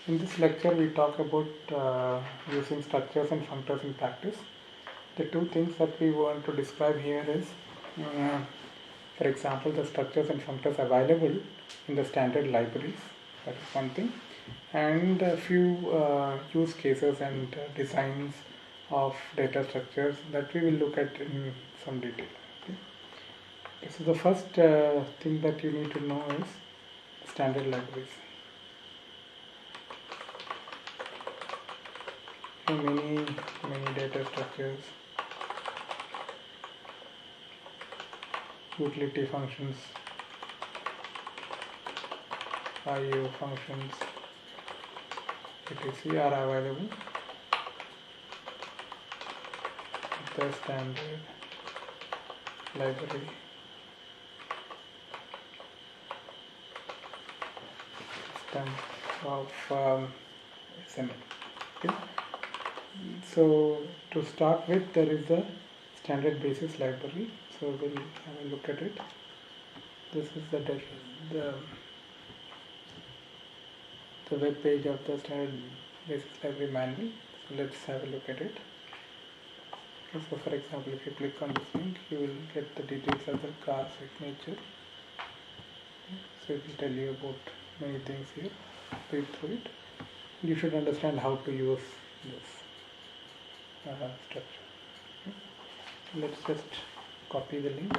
In this lecture, we talk about using structures and functors in practice. The two things that we want to describe here is, for example, the structures and functors available in the standard libraries. That is one thing, and a few use cases and designs of data structures that we will look at in some detail. Okay. So the first thing that you need to know is standard libraries. Many data structures, utility functions, IO functions, etc. are available. The standard library system of XML. Okay. So to start with, there is a standard basis library. So we'll have a look at it. This is the web page of the standard basis library manual. So let's have a look at it. Okay, so for example, if you click on this link, you will get the details of the car signature. So it will tell you about many things here. Read through it. You should understand how to use this structure. Okay. So let's just copy the link.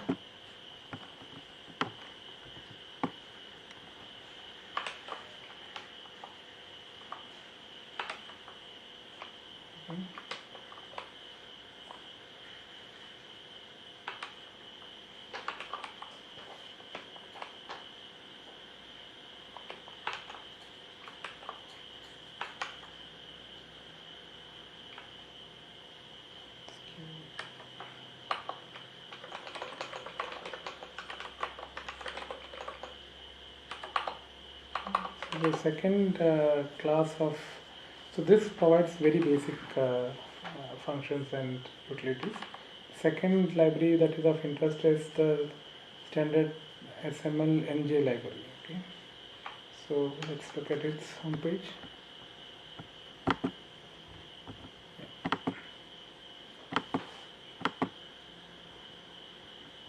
Okay. The second class of, so this provides very basic functions and utilities. Second library that is of interest is the standard SML NJ library. Okay, so let's look at its homepage.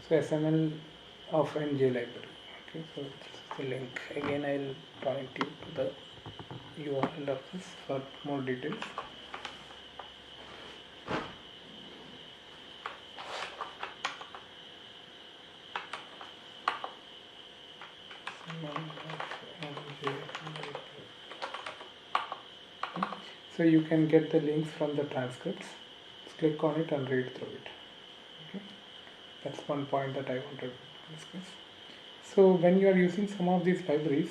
So SML of NJ library. Okay, so the link again. I'll point you to the URL of this for more details. So you can get the links from the transcripts. Just click on it and read through it. Okay, that's one point that I wanted to discuss. So when you are using some of these libraries,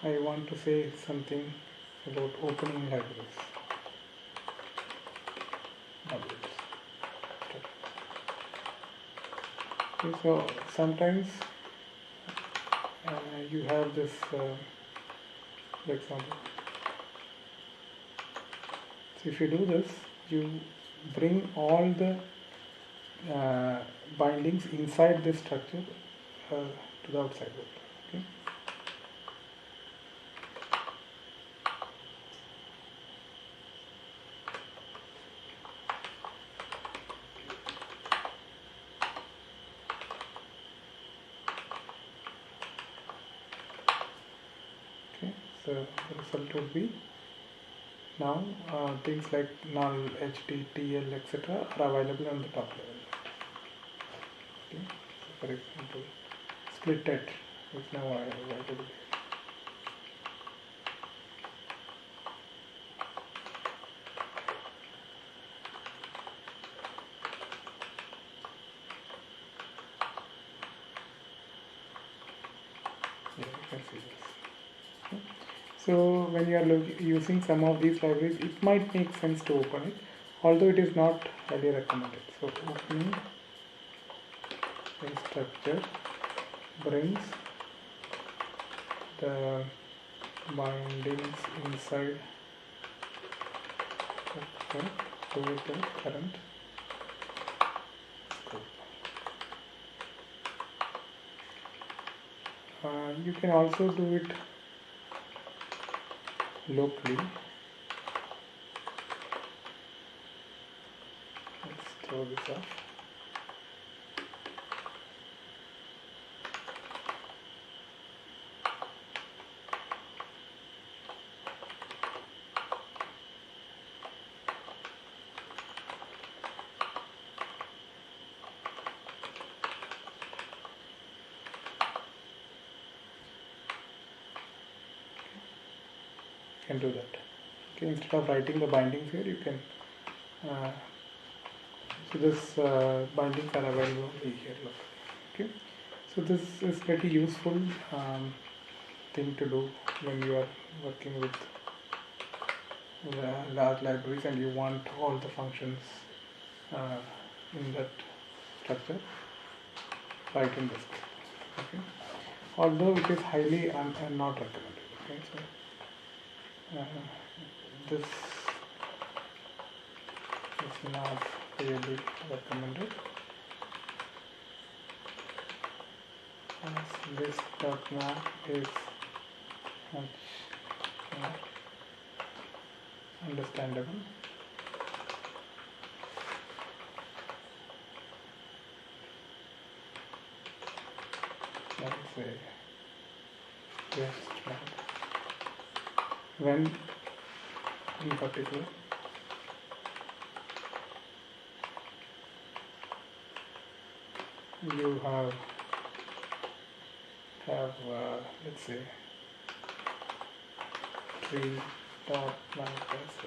I want to say something about opening libraries. Okay, so sometimes you have this, for example. So if you do this, you bring all the bindings inside this structure to the outside world. Okay. Okay. So the result would be now things like null, HD, TL, etc. are available on the top level. Okay. So for example, splittet is now available. Yeah, you can see this. Okay. So when you are using some of these libraries, it might make sense to open it, although it is not highly recommended. So opening a structure brings the bindings inside to the current scope. You can also do it locally. Let's throw this off. Can do that. Okay, instead of writing the bindings here, you can. So this bindings are available only here. Look. Okay. So this is pretty useful thing to do when you are working with large libraries and you want all the functions in that structure right in this. Okay. Although it is highly not recommended. Okay. So this is not really recommended. As this map is much more understandable. Let's say just map. When in particular you have let's say tree dot manifest.